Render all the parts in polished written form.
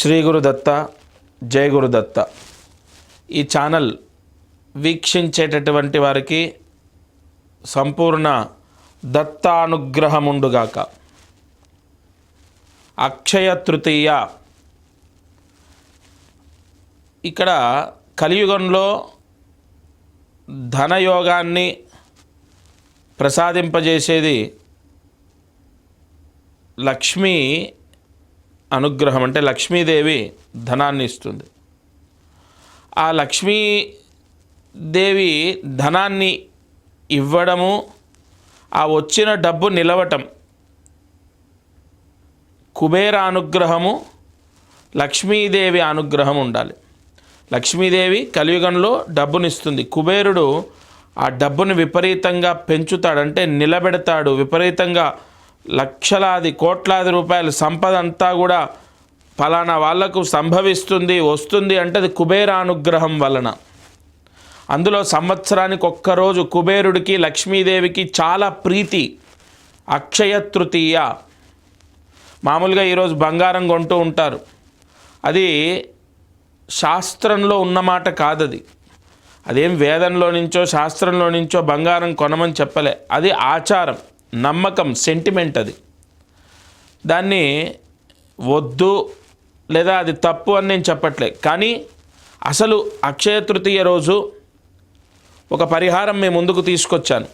శ్రీ గురుదత్త, జై గురుదత్త. ఈ ఛానల్ వీక్షించేటటువంటి వారికి సంపూర్ణ దత్తానుగ్రహముండుగాక. అక్షయ తృతీయ, ఇక్కడ కలియుగంలో ధనయోగాన్ని ప్రసాదింపజేసేది లక్ష్మీ అనుగ్రహం. అంటే లక్ష్మీదేవి ధనాన్ని ఇస్తుంది. ఆ లక్ష్మీదేవి ధనాన్ని ఇవ్వడము, ఆ వచ్చిన డబ్బు నిలవటం, కుబేర అనుగ్రహము, లక్ష్మీదేవి అనుగ్రహం ఉండాలి. లక్ష్మీదేవి కలియుగంలో డబ్బునిస్తుంది. కుబేరుడు ఆ డబ్బుని విపరీతంగా పెంచుతాడు, అంటే నిలబెడతాడు. విపరీతంగా లక్షలాది కోట్లాది రూపాయల సంపద అంతా కూడా ఫలానా వాళ్లకు సంభవిస్తుంది, వస్తుంది అంటే అది కుబేర అనుగ్రహం వలన. అందులో సంవత్సరానికి ఒక్కరోజు కుబేరుడికి లక్ష్మీదేవికి చాలా ప్రీతి, అక్షయ తృతీయ. మామూలుగా ఈరోజు బంగారం కొంటూ ఉంటారు, అది శాస్త్రంలో ఉన్నమాట కాదది. అదేం వేదంలో నుంచో శాస్త్రంలో నుంచో బంగారం కొనమని చెప్పలే. అది ఆచారం, నమ్మకం, సెంటిమెంట్. అది దాన్ని వద్దు లేదా అది తప్పు అని నేను చెప్పట్లే. కానీ అసలు అక్షయ తృతీయ రోజు ఒక పరిహారం మేము ముందుకు తీసుకొచ్చాను.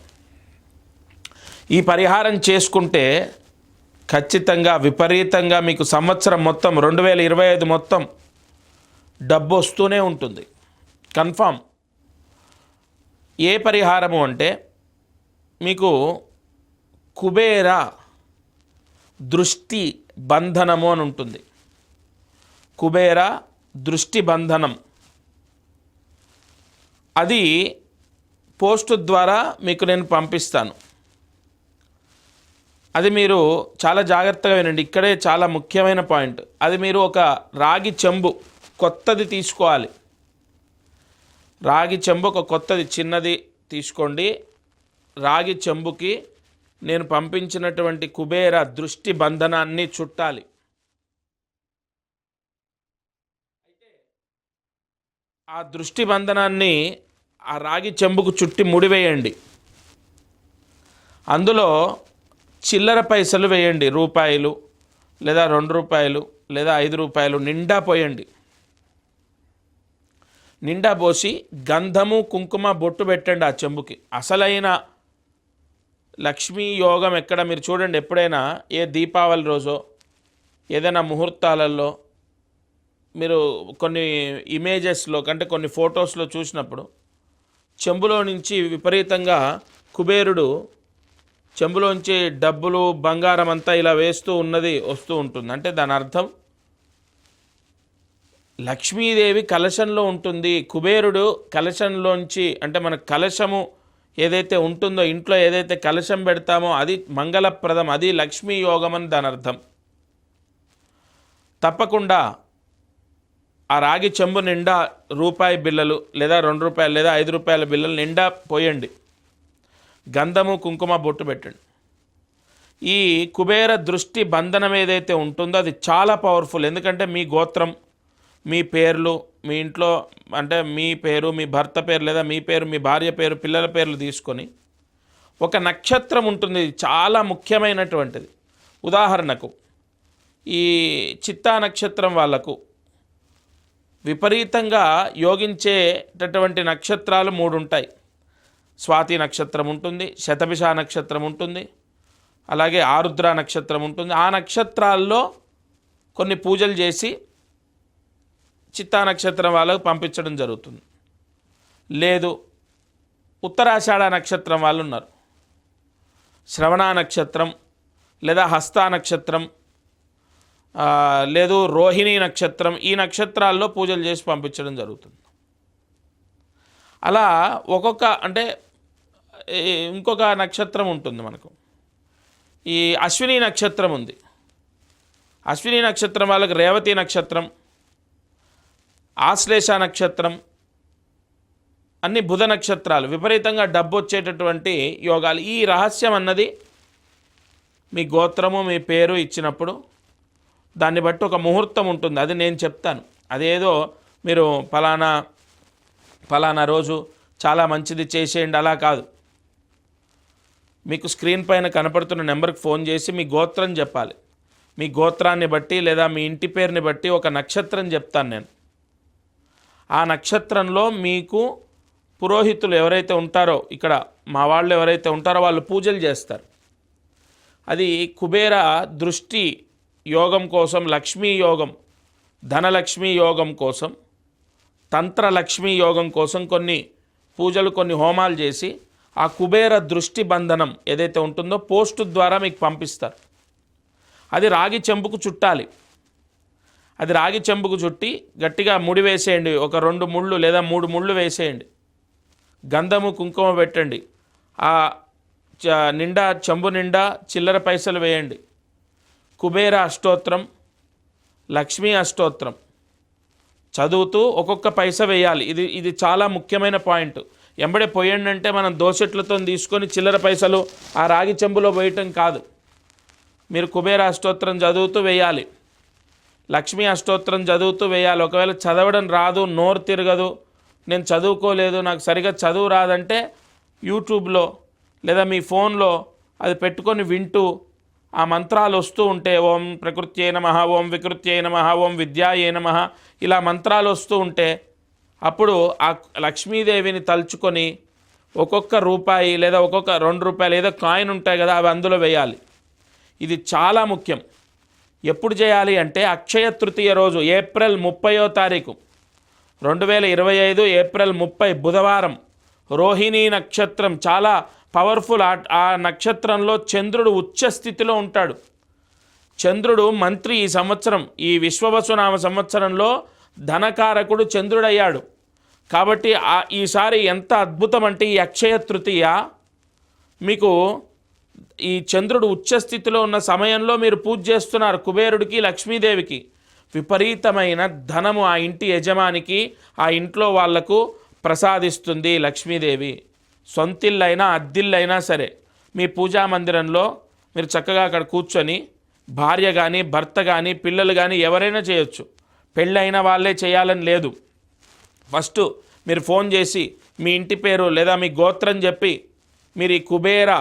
ఈ పరిహారం చేసుకుంటే ఖచ్చితంగా విపరీతంగా మీకు సంవత్సరం మొత్తం 2025 మొత్తం డబ్బు వస్తూనే ఉంటుంది, కన్ఫామ్. ఏ పరిహారము అంటే మీకు కుబేర దృష్టి బంధనము అని ఉంటుంది. కుబేర దృష్టి బంధనం, అది పోస్ట్ ద్వారా మీకు నేను పంపిస్తాను. అది మీరు చాలా జాగ్రత్తగా వినండి, ఇక్కడే చాలా ముఖ్యమైన పాయింట్. అది మీరు ఒక రాగి చెంబు కొత్తది తీసుకోవాలి. రాగి చెంబు ఒక కొత్తది చిన్నది తీసుకోండి. రాగి చెంబుకి నేను పంపించినటువంటి కుబేర దృష్టి బంధనాన్ని చుట్టాలి. ఆ దృష్టి బంధనాన్ని ఆ రాగి చెంబుకు చుట్టి ముడివేయండి. అందులో చిల్లర పైసలు వేయండి, రూపాయలు లేదా 2 రూపాయలు లేదా 5 రూపాయలు నిండా పోయండి. నిండా పోసి గంధము కుంకుమ బొట్టు పెట్టండి ఆ చెంబుకి. అసలైన లక్ష్మీ యోగం ఎక్కడ మీరు చూడండి. ఎప్పుడైనా ఏ దీపావళి రోజో ఏదైనా ముహూర్తాలలో మీరు కొన్ని ఇమేజెస్లో కంటే కొన్ని ఫొటోస్లో చూసినప్పుడు చెంబులో నుంచి విపరీతంగా కుబేరుడు చెంబులోంచి డబ్బులు బంగారం అంతా ఇలా వేస్తూ ఉన్నది వస్తూ ఉంటుంది. అంటే దాని అర్థం లక్ష్మీదేవి కలశంలో ఉంటుంది. కుబేరుడు కలశంలోంచి, అంటే మన కలశము ఏదైతే ఉంటుందో, ఇంట్లో ఏదైతే కలశం పెడతామో అది మంగళప్రదం, అది లక్ష్మీ యోగం అని దాని అర్థం. తప్పకుండా ఆ రాగి చెంబు నిండా రూపాయి బిళ్ళలు లేదా 2 రూపాయలు లేదా 5 రూపాయల బిళ్ళలు నిండా పోయండి. గంధము కుంకుమ బొట్టు పెట్టండి. ఈ కుబేర దృష్టి బంధనం ఏదైతే ఉంటుందో అది చాలా పవర్ఫుల్. ఎందుకంటే మీ గోత్రం, మీ పేర్లు, మీ ఇంట్లో అంటే మీ పేరు, మీ భర్త పేరు లేదా మీ పేరు, మీ భార్య పేరు, పిల్లల పేర్లు తీసుకొని ఒక నక్షత్రం ఉంటుంది, ఇది చాలా ముఖ్యమైనటువంటిది. ఉదాహరణకు ఈ చిత్తా నక్షత్రం వాళ్ళకు విపరీతంగా యోగించేటటువంటి నక్షత్రాలు 3 ఉంటాయి. స్వాతి నక్షత్రం ఉంటుంది, శతభిష నక్షత్రం ఉంటుంది, అలాగే ఆరుద్ర నక్షత్రం ఉంటుంది. ఆ నక్షత్రాల్లో కొన్ని పూజలు చేసి చిత్తా నక్షత్రం వాళ్ళకు పంపించడం జరుగుతుంది. లేదు ఉత్తరాషాఢ నక్షత్రం వాళ్ళు ఉన్నారు, శ్రవణ నక్షత్రం లేదా హస్త నక్షత్రం, లేదు రోహిణి నక్షత్రం, ఈ నక్షత్రాల్లో పూజలు చేసి పంపించడం జరుగుతుంది. అలా ఒక్కొక్క అంటే ఇంకొక నక్షత్రం ఉంటుంది మనకు. ఈ అశ్విని నక్షత్రం ఉంది. అశ్విని నక్షత్రం వాళ్ళకి రేవతి నక్షత్రం, ఆశ్లేష నక్షత్రం, అన్ని బుధ నక్షత్రాలు, విపరీతంగా డబ్బు వచ్చేటటువంటి యోగాలు. ఈ రహస్యం అన్నది మీ గోత్రము మీ పేరు ఇచ్చినప్పుడు దాన్ని బట్టి ఒక ముహూర్తం ఉంటుంది, అది నేను చెప్తాను. అదేదో మీరు ఫలానా రోజు చాలా మంచిది చేసేయండి అలా కాదు. మీకు స్క్రీన్ పైన కనపడుతున్న నెంబర్కి ఫోన్ చేసి మీ గోత్రం చెప్పాలి. మీ గోత్రాన్ని బట్టి లేదా మీ ఇంటి పేరుని బట్టి ఒక నక్షత్రం చెప్తాను నేను. ఆ నక్షత్రంలో మీకు పురోహితులు ఎవరైతే ఉంటారో, ఇక్కడ మా వాళ్ళు ఎవరైతే ఉంటారో వాళ్ళు పూజలు చేస్తారు. అది కుబేర దృష్టి యోగం కోసం, లక్ష్మీ యోగం, ధనలక్ష్మీ యోగం కోసం, తంత్రలక్ష్మీ యోగం కోసం కొన్ని పూజలు, కొన్ని హోమాలు చేసి ఆ కుబేర దృష్టి బంధనం ఏదైతే ఉంటుందో పోస్టు ద్వారా మీకు పంపిస్తారు. అది రాగి చెంబుకు చుట్టాలి. అది రాగి చెంబుకు చుట్టి గట్టిగా ముడి వేసేయండి. ఒక 2 ముళ్ళు లేదా 3 ముళ్ళు వేసేయండి. గంధము కుంకుమ పెట్టండి. ఆ నిండా చెంబు నిండా చిల్లర పైసలు వేయండి. కుబేర అష్టోత్తరం, లక్ష్మీ అష్టోత్తరం చదువుతూ ఒక్కొక్క పైస వేయాలి. ఇది చాలా ముఖ్యమైన పాయింట్. ఎంబడే పోయండి అంటే మనం దోసెట్లతో తీసుకొని చిల్లర పైసలు ఆ రాగి చెంబులో వేయటం కాదు. మీరు కుబేర అష్టోత్తరం చదువుతూ వేయాలి, లక్ష్మీ అష్టోత్తరం చదువుతూ వేయాలి. ఒకవేళ చదవడం రాదు, నోరు తిరగదు, నేను చదువుకోలేదు, నాకు సరిగా చదువు రాదంటే యూట్యూబ్లో లేదా మీ ఫోన్లో అది పెట్టుకొని వింటూ ఆ మంత్రాలు వస్తూ ఉంటే, ఓం ప్రకృత్యై నమః, ఓం వికృత్యై నమః, ఓం విద్యాయై నమః, ఇలా మంత్రాలు వస్తూ ఉంటే అప్పుడు ఆ లక్ష్మీదేవిని తలుచుకొని ఒక్కొక్క రూపాయి లేదా ఒక్కొక్క 2 రూపాయలు ఏదో కాయిన్ ఉంటాయి కదా, అవి అందులో వేయాలి. ఇది చాలా ముఖ్యం. ఎప్పుడు చేయాలి అంటే అక్షయ తృతీయ రోజు, ఏప్రిల్ 30వ తారీఖు 2025 ఏప్రిల్ 30 బుధవారం, రోహిణీ నక్షత్రం చాలా పవర్ఫుల్. ఆ నక్షత్రంలో చంద్రుడు ఉచ్చ స్థితిలో ఉంటాడు. చంద్రుడు మంత్రి ఈ సంవత్సరం, ఈ విశ్వవసునామ సంవత్సరంలో ధనకారకుడు చంద్రుడయ్యాడు. కాబట్టి ఈసారి ఎంత అద్భుతం అంటే ఈ అక్షయ తృతీయ మీకు ఈ చంద్రుడు ఉచ్చస్థితిలో ఉన్న సమయంలో మీరు పూజ చేస్తున్నారు కుబేరుడికి, లక్ష్మీదేవికి. విపరీతమైన ధనము ఆ ఇంటి యజమానికి, ఆ ఇంట్లో వాళ్లకు ప్రసాదిస్తుంది లక్ష్మీదేవి. సొంతిల్లైనా అద్దిల్లైనా సరే మీ పూజా మందిరంలో మీరు చక్కగా అక్కడ కూర్చొని భార్య కానీ, భర్త కానీ, పిల్లలు కానీ ఎవరైనా చేయొచ్చు. పెళ్ళైన వాళ్ళే చేయాలని లేదు. ఫస్ట్ మీరు ఫోన్ చేసి మీ ఇంటి పేరు లేదా మీ గోత్రం చెప్పి మీరు ఈ కుబేర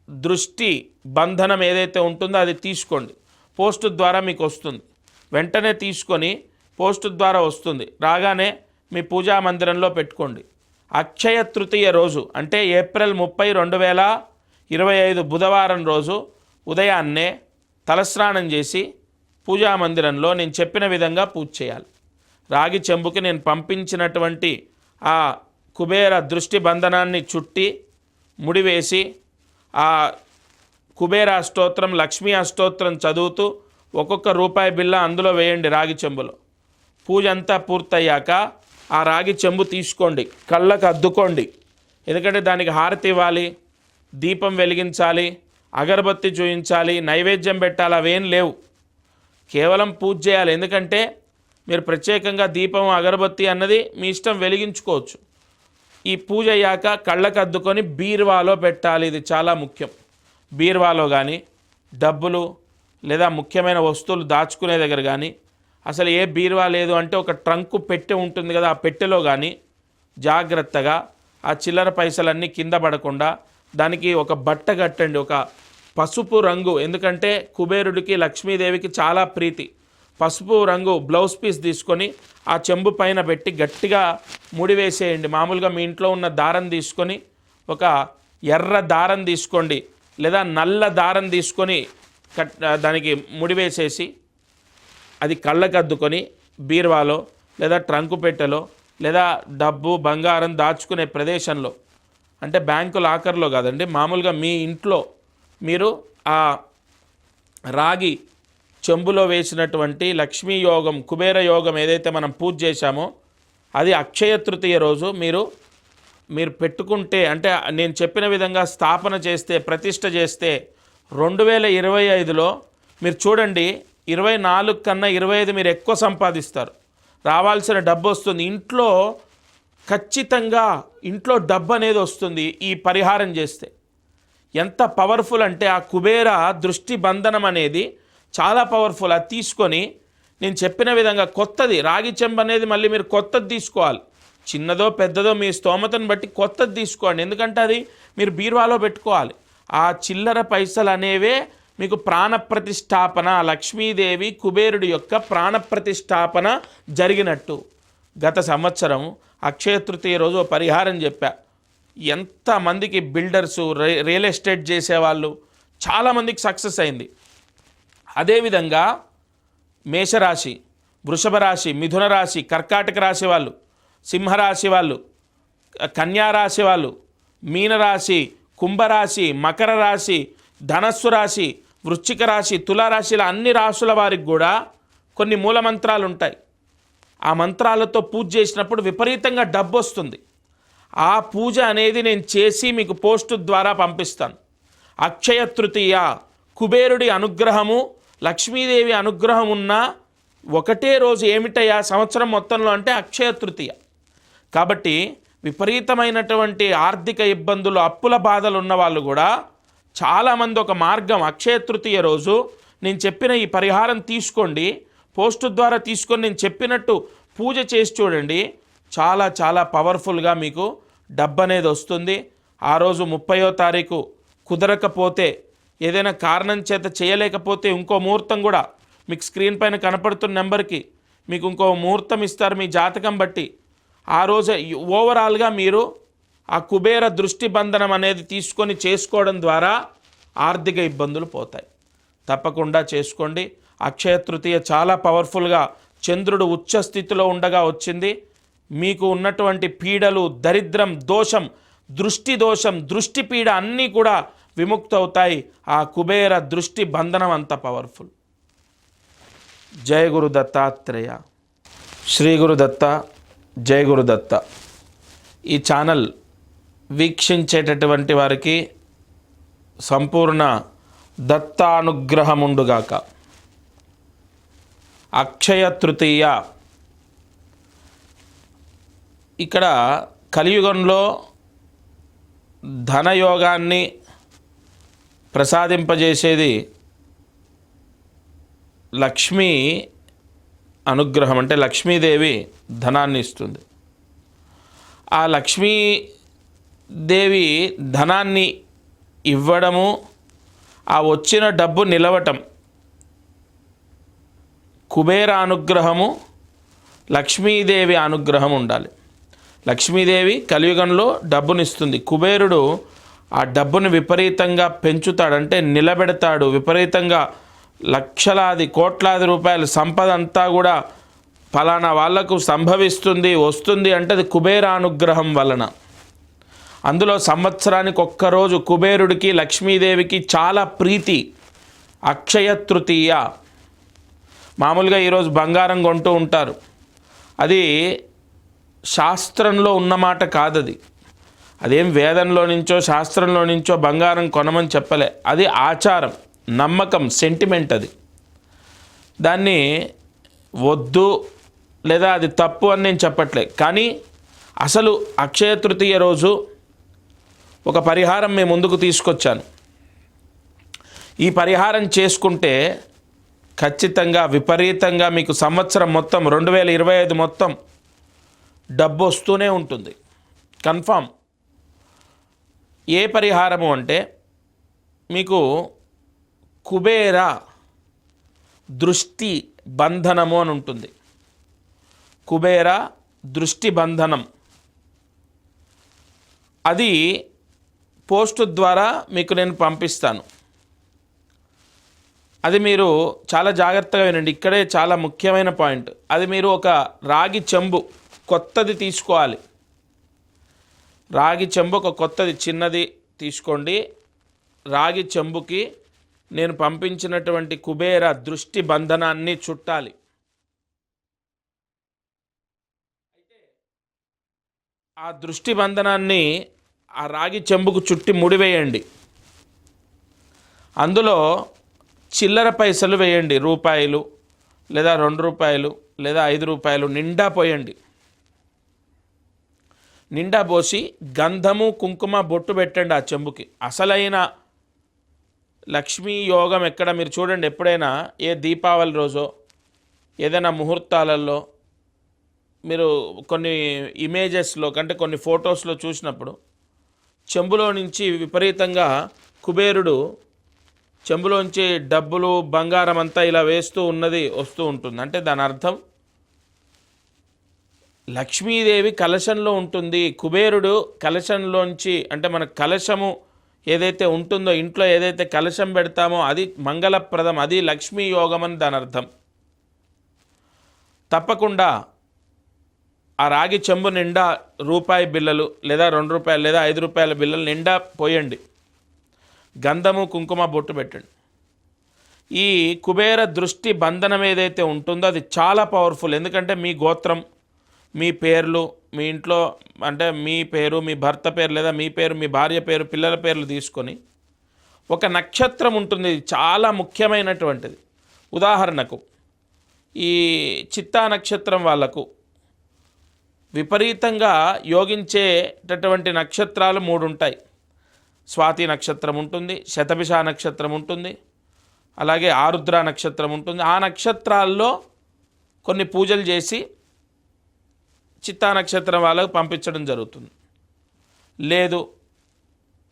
దృష్టి బంధనం ఏదైతే ఉంటుందో అది తీసుకోండి. పోస్టు ద్వారా మీకు వస్తుంది. వెంటనే తీసుకొని పోస్టు ద్వారా వస్తుంది. రాగానే మీ పూజా మందిరంలో పెట్టుకోండి. అక్షయ తృతీయ రోజు అంటే ఏప్రిల్ 30, 2025 బుధవారం రోజు ఉదయాన్నే తలస్నానం చేసి పూజా మందిరంలో నేను చెప్పిన విధంగా పూజ చేయాలి. రాగి చెంబుకి నేను పంపించినటువంటి ఆ కుబేర దృష్టి బంధనాన్ని చుట్టి ముడివేసి ఆ కుబేర అష్టోత్తరం, లక్ష్మీ అష్టోత్తరం చదువుతూ ఒక్కొక్క రూపాయి బిళ్ళ అందులో వేయండి రాగి చెంబులో. పూజ అంతా పూర్తయ్యాక ఆ రాగి చెంబు తీసుకోండి, కళ్ళకు అద్దుకోండి. ఎందుకంటే దానికి హారతి ఇవ్వాలి, దీపం వెలిగించాలి, అగరబత్తి చూయించాలి, నైవేద్యం పెట్టాలి, అవేం లేవు. కేవలం పూజ చేయాలి. ఎందుకంటే మీరు ప్రత్యేకంగా దీపం, అగరబత్తి అన్నది మీ ఇష్టం వెలిగించుకోవచ్చు. ఈ పూజ అయ్యాక కళ్ళకు అద్దుకొని బీరువాలో పెట్టాలి. ఇది చాలా ముఖ్యం. బీరువాలో కానీ, డబ్బులు లేదా ముఖ్యమైన వస్తువులు దాచుకునే దగ్గర కానీ, అసలు ఏ బీరువా లేదు అంటే ఒక ట్రంకు పెట్టె ఉంటుంది కదా, ఆ పెట్టెలో కానీ జాగ్రత్తగా ఆ చిల్లర పైసలన్నీ కింద పడకుండా దానికి ఒక బట్ట కట్టండి, ఒక పసుపు రంగు. ఎందుకంటే కుబేరుడికి, లక్ష్మీదేవికి చాలా ప్రీతి. పసుపు రంగు బ్లౌజ్ పీస్ తీసుకొని ఆ చెంబు పైన పెట్టి గట్టిగా ముడివేసేయండి. మామూలుగా మీ ఇంట్లో ఉన్న దారం తీసుకొని, ఒక ఎర్ర దారం తీసుకోండి లేదా నల్ల దారం తీసుకొని దానికి ముడివేసేసి అది కళ్ళకద్దుకొని బీరువాలో లేదా ట్రంకు పెట్టెలో లేదా డబ్బు, బంగారం దాచుకునే ప్రదేశంలో, అంటే బ్యాంకు లాకర్లో కాదండి, మామూలుగా మీ ఇంట్లో మీరు ఆ రాగి చెంబులో వేసినటువంటి లక్ష్మీ యోగం, కుబేర యోగం ఏదైతే మనం పూజ చేశామో అది అక్షయ తృతీయ రోజు మీరు పెట్టుకుంటే, అంటే నేను చెప్పిన విధంగా స్థాపన చేస్తే, ప్రతిష్ఠ చేస్తే 2025లో మీరు చూడండి 24 కన్నా 25 మీరు ఎక్కువ సంపాదిస్తారు. రావాల్సిన డబ్బు వస్తుంది. ఇంట్లో ఖచ్చితంగా ఇంట్లో డబ్బు అనేది వస్తుంది ఈ పరిహారం చేస్తే. ఎంత పవర్ఫుల్ అంటే ఆ కుబేర దృష్టి బంధనం అనేది చాలా పవర్ఫుల్. అది తీసుకొని నేను చెప్పిన విధంగా కొత్తది రాగి చెంబు అనేది మళ్ళీ మీరు కొత్తది తీసుకోవాలి. చిన్నదో పెద్దదో మీ స్తోమతను బట్టి కొత్తది తీసుకోండి. ఎందుకంటే అది మీరు బీరువాలో పెట్టుకోవాలి. ఆ చిల్లర పైసలు అనేవే మీకు ప్రాణప్రతిష్ఠాపన, లక్ష్మీదేవి కుబేరుడి యొక్క ప్రాణప్రతిష్ఠాపన జరిగినట్టు. గత సంవత్సరం అక్షయ తృతీయ రోజు పరిహారం చెప్పా. ఎంతమందికి బిల్డర్సు, రియల్ ఎస్టేట్ చేసేవాళ్ళు చాలామందికి సక్సెస్ అయింది. అదేవిధంగా మేషరాశి, వృషభ రాశి, మిథున రాశి, కర్కాటక రాశి వాళ్ళు, సింహరాశి వాళ్ళు, కన్యారాశి వాళ్ళు, మీనరాశి, కుంభరాశి, మకర రాశి, ధనస్సు రాశి, వృశ్చిక రాశి, తులారాశిల అన్ని రాశుల వారికి కూడా కొన్ని మూలమంత్రాలు ఉంటాయి. ఆ మంత్రాలతో పూజ చేసినప్పుడు విపరీతంగా డబ్బు వస్తుంది. ఆ పూజ అనేది నేను చేసి మీకు పోస్టు ద్వారా పంపిస్తాను. అక్షయ తృతీయ కుబేరుడి అనుగ్రహము, లక్ష్మీదేవి అనుగ్రహం ఉన్న ఒకటే రోజు ఏమిటయ్యా సంవత్సరం మొత్తంలో అంటే అక్షయ తృతీయ. కాబట్టి విపరీతమైనటువంటి ఆర్థిక ఇబ్బందులు, అప్పుల బాధలు ఉన్న వాళ్ళు కూడా చాలామంది ఒక మార్గం అక్షయ తృతీయ రోజు నేను చెప్పిన ఈ పరిహారం తీసుకోండి, పోస్టు ద్వారా తీసుకొని నేను చెప్పినట్టు పూజ చేసి చూడండి. చాలా చాలా పవర్ఫుల్గా మీకు డబ్బు అనేది వస్తుంది. ఆ రోజు 30వ తారీఖు కుదరకపోతే, ఏదైనా కారణం చేత చేయలేకపోతే ఇంకో ముహూర్తం కూడా మీకు స్క్రీన్ పైన కనపడుతున్న నెంబర్కి మీకు ఇంకో ముహూర్తం ఇస్తారు మీ జాతకం బట్టి. ఆ రోజు ఓవరాల్గా మీరు ఆ కుబేర దృష్టి బంధనం అనేది తీసుకొని చేసుకోవడం ద్వారా ఆర్థిక ఇబ్బందులు పోతాయి. తప్పకుండా చేసుకోండి. అక్షయ తృతీయ చాలా పవర్ఫుల్గా చంద్రుడు ఉచ్చ స్థితిలో ఉండగా వచ్చింది. మీకు ఉన్నటువంటి పీడలు, దరిద్రం, దోషం, దృష్టి దోషం, దృష్టి పీడ అన్నీ కూడా విముక్తవుతాయి. ఆ కుబేర దృష్టి బంధనం అంత పవర్ఫుల్. జయ గురు దత్తాత్రేయ. శ్రీ గురు దత్త, జయ గురు దత్త. ఈ ఛానల్ వీక్షించేటటువంటి వారికి సంపూర్ణ దత్తానుగ్రహముండుగాక. అక్షయ తృతీయ ఇక్కడ కలియుగంలో ధనయోగాన్ని ప్రసాదింపజేసేది లక్ష్మీ అనుగ్రహం. అంటే లక్ష్మీదేవి ధనాన్ని ఇస్తుంది. ఆ లక్ష్మీదేవి ధనాన్ని ఇవ్వడము, ఆ వచ్చిన డబ్బు నిలవటం, కుబేర అనుగ్రహము, లక్ష్మీదేవి అనుగ్రహం ఉండాలి. లక్ష్మీదేవి కలియుగంలో డబ్బునిస్తుంది. కుబేరుడు ఆ డబ్బుని విపరీతంగా పెంచుతాడు, నిలబెడతాడు. విపరీతంగా లక్షలాది కోట్లాది రూపాయల సంపద అంతా కూడా ఫలానా వాళ్లకు సంభవిస్తుంది, వస్తుంది అంటే అది కుబేర అనుగ్రహం వలన. అందులో సంవత్సరానికి ఒక్కరోజు కుబేరుడికి, లక్ష్మీదేవికి చాలా ప్రీతి అక్షయ తృతీయ. మామూలుగా ఈరోజు బంగారం కొంటూ ఉంటారు. అది శాస్త్రంలో ఉన్నమాట కాదది. అదేం వేదంలో నుంచో శాస్త్రంలో నుంచో బంగారం కొనమని చెప్పలే. అది ఆచారం, నమ్మకం, సెంటిమెంట్. అది దాన్ని వద్దు లేదా అది తప్పు అని నేను చెప్పట్లే. కానీ అసలు అక్షయ తృతీయ రోజు ఒక పరిహారం మేము ముందుకు తీసుకొచ్చాను. ఈ పరిహారం చేసుకుంటే ఖచ్చితంగా విపరీతంగా మీకు సంవత్సరం మొత్తం 2025 మొత్తం డబ్బు వస్తూనే ఉంటుంది, కన్ఫామ్. ఏ పరిహారము అంటే మీకు కుబేర దృష్టి బంధనము అని ఉంటుంది. కుబేర దృష్టి బంధనం అది పోస్టు ద్వారా మీకు నేను పంపిస్తాను. అది మీరు చాలా జాగ్రత్తగా వినండి. ఇక్కడే చాలా ముఖ్యమైన పాయింట్. అది మీరు ఒక రాగి చెంబు కొత్తది తీసుకోవాలి. రాగి చెంబు ఒక కొత్తది చిన్నది తీసుకోండి. రాగి చెంబుకి నేను పంపించినటువంటి కుబేర దృష్టి బంధనాన్ని చుట్టాలి. ఆ దృష్టి బంధనాన్ని ఆ రాగి చెంబుకు చుట్టి ముడివేయండి. అందులో చిల్లర పైసలు వేయండి. రూపాయలు లేదా 2 రూపాయలు లేదా 5 రూపాయలు నిండా పోయండి. నిండా పోసి గంధము, కుంకుమ బొట్టు పెట్టండి ఆ చెంబుకి. అసలైన లక్ష్మీ యోగం ఎక్కడ మీరు చూడండి, ఎప్పుడైనా ఏ దీపావళి రోజో ఏదైనా ముహూర్తాలలో మీరు కొన్ని ఇమేజెస్లో కంటే కొన్ని ఫొటోస్లో చూసినప్పుడు చెంబులో నుంచి విపరీతంగా కుబేరుడు చెంబులోంచి డబ్బులు బంగారం అంతా ఇలా వేస్తూ ఉన్నది వస్తూ ఉంటుంది. అంటే దాని అర్థం లక్ష్మీదేవి కలశంలో ఉంటుంది, కుబేరుడు కలశంలోంచి, అంటే మన కలశము ఏదైతే ఉంటుందో ఇంట్లో ఏదైతే కలశం పెడతామో అది మంగళప్రదం, అది లక్ష్మీ యోగం అని దాని అర్థం. తప్పకుండా ఆ రాగి చెంబు నిండా రూపాయి బిళ్ళలు లేదా 2 రూపాయలు లేదా 5 రూపాయల బిళ్ళలు నిండా పోయండి. గంధము కుంకుమ బొట్టు పెట్టండి. ఈ కుబేర దృష్టి బంధనం ఏదైతే ఉంటుందో అది చాలా పవర్ఫుల్. ఎందుకంటే మీ గోత్రం, మీ పేర్లు, మీ ఇంట్లో అంటే మీ పేరు, మీ భర్త పేరు లేదా మీ పేరు, మీ భార్య పేరు, పిల్లల పేర్లు తీసుకొని ఒక నక్షత్రం ఉంటుంది, చాలా ముఖ్యమైనటువంటిది. ఉదాహరణకు ఈ చిత్తా నక్షత్రం వాళ్ళకు విపరీతంగా యోగించేటటువంటి నక్షత్రాలు 3 ఉంటాయి. స్వాతి నక్షత్రం ఉంటుంది, శతభిష నక్షత్రం ఉంటుంది, అలాగే ఆరుద్ర నక్షత్రం ఉంటుంది. ఆ నక్షత్రాల్లో కొన్ని పూజలు చేసి చిత్తా నక్షత్రం వాళ్ళకు పంపించడం జరుగుతుంది. లేదు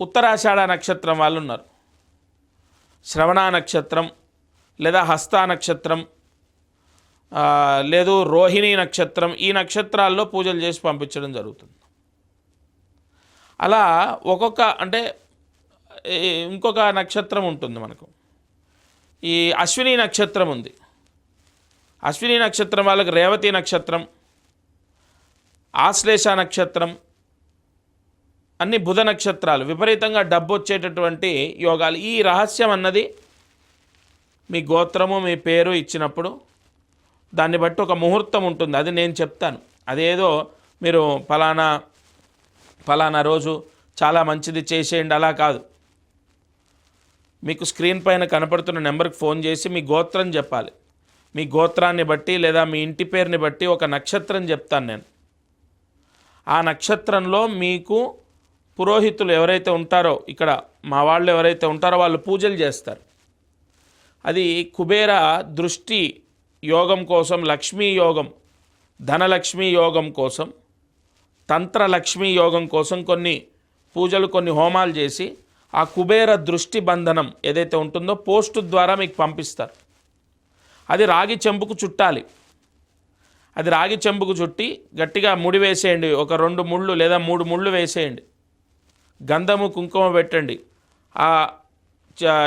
ఉత్తరాషాఢ నక్షత్రం వాళ్ళు ఉన్నారు, శ్రవణ నక్షత్రం లేదా హస్త నక్షత్రం, లేదు రోహిణి నక్షత్రం, ఈ నక్షత్రాల్లో పూజలు చేసి పంపించడం జరుగుతుంది. అలా ఒక్కొక్క అంటే ఇంకొక నక్షత్రం ఉంటుంది మనకు. ఈ అశ్విని నక్షత్రం ఉంది, అశ్విని నక్షత్రం వాళ్ళకి రేవతి నక్షత్రం, ఆశ్లేష నక్షత్రం, అన్ని బుధ నక్షత్రాలు, విపరీతంగా డబ్బు వచ్చేటటువంటి యోగాలు. ఈ రహస్యం అన్నది మీ గోత్రము మీ పేరు ఇచ్చినప్పుడు దాన్ని బట్టి ఒక ముహూర్తం ఉంటుంది, అది నేను చెప్తాను. అదేదో మీరు ఫలానా రోజు చాలా మంచిది చేసేయండి అలా కాదు. మీకు స్క్రీన్ పైన కనపడుతున్న నెంబర్కి ఫోన్ చేసి మీ గోత్రం చెప్పాలి. మీ గోత్రాన్ని బట్టి లేదా మీ ఇంటి పేరుని బట్టి ఒక నక్షత్రం చెప్తాను నేను. ఆ నక్షత్రంలో మీకు పురోహితులు ఎవరైతే ఉంటారో, ఇక్కడ మా వాళ్ళు ఎవరైతే ఉంటారో వాళ్ళు పూజలు చేస్తారు. అది కుబేర దృష్టి యోగం కోసం, లక్ష్మీ యోగం, ధనలక్ష్మీ యోగం కోసం, తంత్రలక్ష్మీ యోగం కోసం కొన్ని పూజలు కొన్ని హోమాలు చేసి ఆ కుబేర దృష్టి బంధనం ఏదైతే ఉంటుందో పోస్టు ద్వారా మీకు పంపిస్తారు. అది రాగి చెంబుకు చుట్టాలి. అది రాగి చెంబుకు చుట్టి గట్టిగా ముడి వేసేయండి, ఒక 2 ముళ్ళు లేదా 3 ముళ్ళు వేసేయండి. గంధము కుంకుమ పెట్టండి. ఆ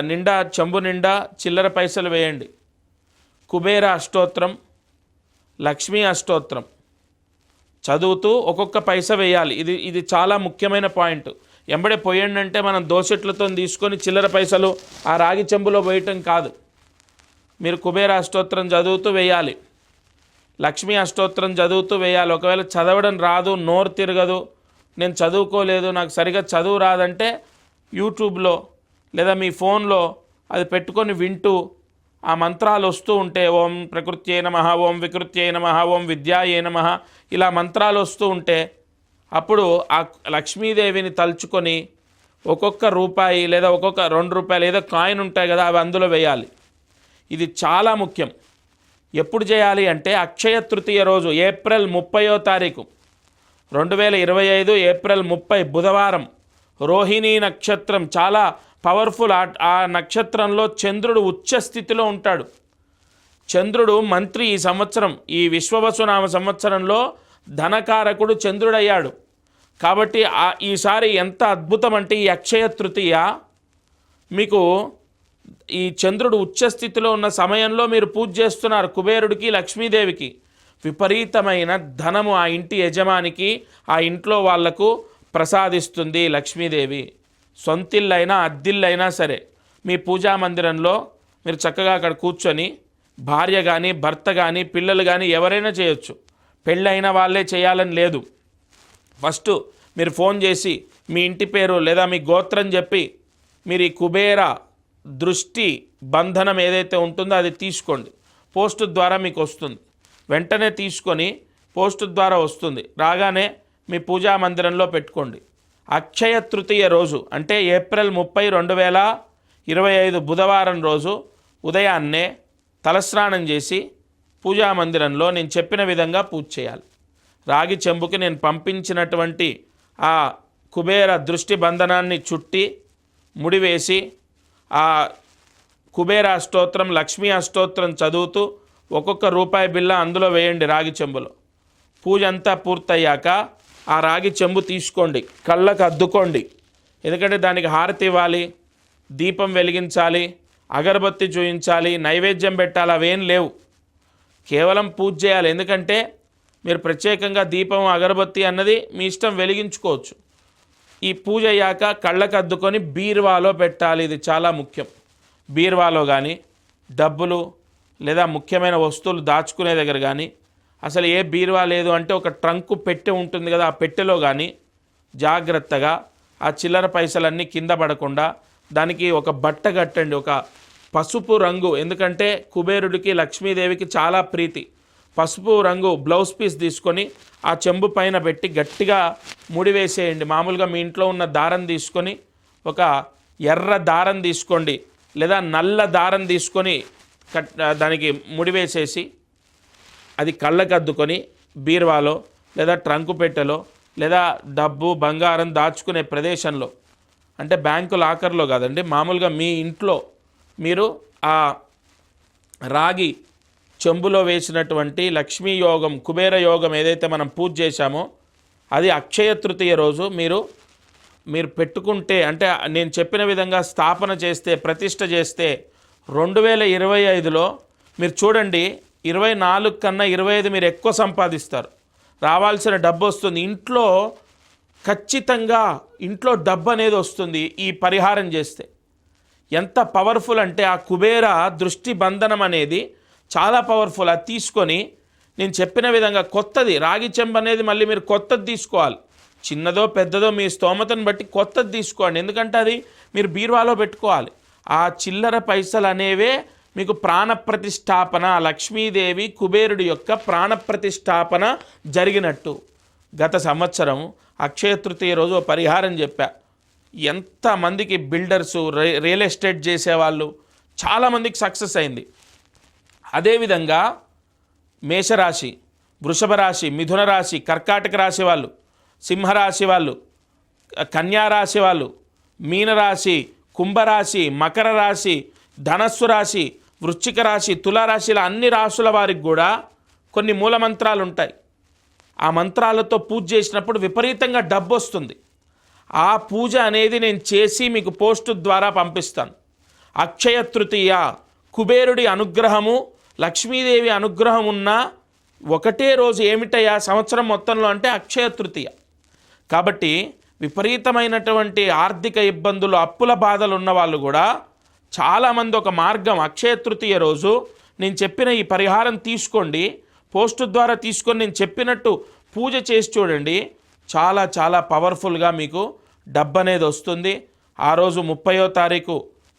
నిండా చెంబు నిండా చిల్లర పైసలు వేయండి. కుబేర అష్టోత్తరం, లక్ష్మీ అష్టోత్తరం చదువుతూ ఒక్కొక్క పైస వేయాలి. ఇది చాలా ముఖ్యమైన పాయింట్. ఎంబడే పోయండి అంటే మనం దోసెట్లతో తీసుకొని చిల్లర పైసలు ఆ రాగి చెంబులో వేయటం కాదు. మీరు కుబేర అష్టోత్తరం చదువుతూ వేయాలి, లక్ష్మీ అష్టోత్తరం చదువుతూ వేయాలి. ఒకవేళ చదవడం రాదు, నోరు తిరగదు, నేను చదువుకోలేదు, నాకు సరిగా చదువు రాదంటే యూట్యూబ్లో లేదా మీ ఫోన్లో అది పెట్టుకొని వింటూ ఆ మంత్రాలు వస్తూ ఉంటే ఓం ప్రకృత్యై నమః, ఓం వికృత్యై నమః, ఓం విద్యాయై నమః, ఇలా మంత్రాలు వస్తూ ఉంటే అప్పుడు ఆ లక్ష్మీదేవిని తలుచుకొని ఒక్కొక్క రూపాయి లేదా ఒక్కొక్క 2 రూపాయలు ఏదో కాయిన్ ఉంటాయి కదా, అవి అందులో వేయాలి. ఇది చాలా ముఖ్యం. ఎప్పుడు చేయాలి అంటే అక్షయ తృతీయ రోజు, ఏప్రిల్ 30వ తారీఖు 2025 ఏప్రిల్ 30 బుధవారం, రోహిణీ నక్షత్రం చాలా పవర్ఫుల్. ఆ నక్షత్రంలో చంద్రుడు ఉచ్చ స్థితిలో ఉంటాడు. చంద్రుడు మంత్రి ఈ సంవత్సరం, ఈ విశ్వవసునామ సంవత్సరంలో ధనకారకుడు చంద్రుడయ్యాడు. కాబట్టి ఈసారి ఎంత అద్భుతం అంటే ఈ అక్షయ తృతీయ మీకు ఈ చంద్రుడు ఉచ్చస్థితిలో ఉన్న సమయంలో మీరు పూజ చేస్తున్నారు కుబేరుడికి, లక్ష్మీదేవికి. విపరీతమైన ధనము ఆ ఇంటి యజమానికి, ఆ ఇంట్లో వాళ్లకు ప్రసాదిస్తుంది లక్ష్మీదేవి. సొంతిల్లైనా అద్దిల్లైనా సరే మీ పూజా మందిరంలో మీరు చక్కగా అక్కడ కూర్చొని భార్య కానీ భర్త కానీ పిల్లలు కానీ ఎవరైనా చేయొచ్చు. పెళ్ళైన వాళ్ళే చేయాలని లేదు. ఫస్ట్ మీరు ఫోన్ చేసి మీ ఇంటి పేరు లేదా మీ గోత్రం చెప్పి మీరు ఈ కుబేర దృష్టి బంధనం ఏదైతే ఉంటుందో అది తీసుకోండి. పోస్టు ద్వారా మీకు వస్తుంది. వెంటనే తీసుకొని పోస్టు ద్వారా వస్తుంది. రాగానే మీ పూజా మందిరంలో పెట్టుకోండి. అక్షయ తృతీయ రోజు అంటే ఏప్రిల్ 30, 25 బుధవారం రోజు ఉదయాన్నే తలస్నానం చేసి పూజా మందిరంలో నేను చెప్పిన విధంగా పూజ చేయాలి. రాగి చెంబుకి నేను పంపించినటువంటి ఆ కుబేర దృష్టి బంధనాన్ని చుట్టి ముడివేసి ఆ కుబేర అష్టోత్తరం, లక్ష్మీ అష్టోత్తరం చదువుతూ ఒక్కొక్క రూపాయి బిళ్ళ అందులో వేయండి రాగి చెంబులో. పూజ అంతా పూర్తయ్యాక ఆ రాగి చెంబు తీసుకోండి, కళ్ళకు అద్దుకోండి. ఎందుకంటే దానికి హారతి ఇవ్వాలి, దీపం వెలిగించాలి, అగరబత్తి చూయించాలి, నైవేద్యం పెట్టాలి, అవేం లేవు. కేవలం పూజ చేయాలి. ఎందుకంటే మీరు ప్రత్యేకంగా దీపం అగరబత్తి అన్నది మీ ఇష్టం, వెలిగించుకోవచ్చు. ఈ పూజ అయ్యాక కళ్ళకు అద్దుకొని బీరువాలో పెట్టాలి. ఇది చాలా ముఖ్యం. బీరువాలో కానీ, డబ్బులు లేదా ముఖ్యమైన వస్తువులు దాచుకునే దగ్గర కానీ, అసలు ఏ బీరువా లేదు అంటే ఒక ట్రంకు పెట్టె ఉంటుంది కదా, ఆ పెట్టెలో కానీ జాగ్రత్తగా ఆ చిల్లర పైసలన్నీ కింద పడకుండా దానికి ఒక బట్ట కట్టండి, ఒక పసుపు రంగు. ఎందుకంటే కుబేరుడికి, లక్ష్మీదేవికి చాలా ప్రీతి. పసుపు రంగు బ్లౌజ్ పీస్ తీసుకొని ఆ చెంబు పైన పెట్టి గట్టిగా ముడివేసేయండి. మామూలుగా మీ ఇంట్లో ఉన్న దారం తీసుకొని, ఒక ఎర్ర దారం తీసుకోండి లేదా నల్ల దారం తీసుకొని దానికి ముడివేసేసి అది కళ్ళకద్దుకొని బీరువాలో లేదా ట్రంకు పెట్టెలో లేదా డబ్బు బంగారం దాచుకునే ప్రదేశంలో, అంటే బ్యాంకు లాకర్లో కాదండి, మామూలుగా మీ ఇంట్లో మీరు ఆ రాగి చెంబులో వేసినటువంటి లక్ష్మీ యోగం, కుబేర యోగం ఏదైతే మనం పూజ చేశామో అది అక్షయ తృతీయ రోజు మీరు పెట్టుకుంటే, అంటే నేను చెప్పిన విధంగా స్థాపన చేస్తే, ప్రతిష్ట చేస్తే 2025లో మీరు చూడండి 24 కన్నా 25 మీరు ఎక్కువ సంపాదిస్తారు, రావాల్సిన డబ్బు వస్తుంది. ఇంట్లో ఖచ్చితంగా ఇంట్లో డబ్బు అనేది వస్తుంది ఈ పరిహారం చేస్తే. ఎంత పవర్ఫుల్ అంటే ఆ కుబేర దృష్టి బంధనం అనేది చాలా పవర్ఫుల్. అది తీసుకొని నేను చెప్పిన విధంగా కొత్తది రాగి చెంబు అనేది మళ్ళీ మీరు కొత్తది తీసుకోవాలి. చిన్నదో పెద్దదో మీ స్తోమతను బట్టి కొత్తది తీసుకోండి. ఎందుకంటే అది మీరు బీరువాలో పెట్టుకోవాలి. ఆ చిల్లర పైసలు అనేవే మీకు ప్రాణప్రతిష్ఠాపన, లక్ష్మీదేవి కుబేరుడి యొక్క ప్రాణప్రతిష్ఠాపన జరిగినట్టు. గత సంవత్సరం అక్షయ తృతీయ రోజు పరిహారం చెప్పా. ఎంతమందికి బిల్డర్సు, రియల్ ఎస్టేట్ చేసేవాళ్ళు చాలామందికి సక్సెస్ అయింది. అదేవిధంగా మేషరాశి, వృషభ రాశి, మిథున రాశి, కర్కాటక రాశి వాళ్ళు, సింహరాశి వాళ్ళు, కన్యారాశి వాళ్ళు, మీనరాశి, కుంభరాశి, మకర రాశి, ధనస్సు రాశి, వృశ్చిక రాశి, తులారాశిల అన్ని రాశుల వారికి కూడా కొన్ని మూలమంత్రాలు ఉంటాయి. ఆ మంత్రాలతో పూజ చేసినప్పుడు విపరీతంగా డబ్బు వస్తుంది. ఆ పూజ అనేది నేను చేసి మీకు పోస్టు ద్వారా పంపిస్తాను. అక్షయ తృతీయ కుబేరుడి అనుగ్రహము, లక్ష్మీదేవి అనుగ్రహం ఉన్న ఒకటే రోజు ఏమిటయ్యా సంవత్సరం మొత్తంలో అంటే అక్షయ తృతీయ. కాబట్టి విపరీతమైనటువంటి ఆర్థిక ఇబ్బందులు, అప్పుల బాధలు ఉన్న వాళ్ళు కూడా చాలామంది ఒక మార్గం, అక్షయ తృతీయ రోజు నేను చెప్పిన ఈ పరిహారం తీసుకోండి, పోస్టు ద్వారా తీసుకొని నేను చెప్పినట్టు పూజ చేసి చూడండి. చాలా చాలా పవర్ఫుల్గా మీకు డబ్బు అనేది వస్తుంది. ఆ రోజు 30వ తారీఖు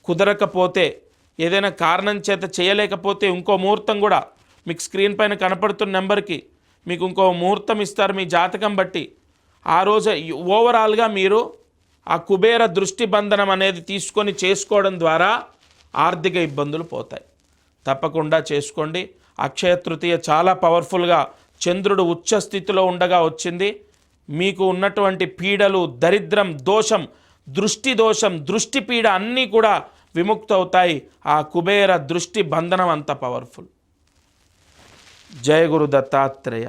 కుదరకపోతే, ఏదైనా కారణం చేత చేయలేకపోతే ఇంకో ముహూర్తం కూడా మీకు స్క్రీన్ పైన కనపడుతున్న నెంబర్కి మీకు ఇంకో ముహూర్తం ఇస్తారు మీ జాతకం బట్టి. ఆ రోజు ఓవరాల్గా మీరు ఆ కుబేర దృష్టి బంధనం అనేది తీసుకొని చేసుకోవడం ద్వారా ఆర్థిక ఇబ్బందులు పోతాయి. తప్పకుండా చేసుకోండి. అక్షయ తృతీయ చాలా పవర్ఫుల్గా చంద్రుడు ఉచ్చ స్థితిలో ఉండగా వచ్చింది. మీకు ఉన్నటువంటి పీడలు, దరిద్రం, దోషం, దృష్టి దోషం, దృష్టి పీడ అన్నీ కూడా విముక్తవుతాయి. ఆ కుబేర దృష్టి బంధనం అంత పవర్ఫుల్. జయ గురు దత్తాత్రేయ.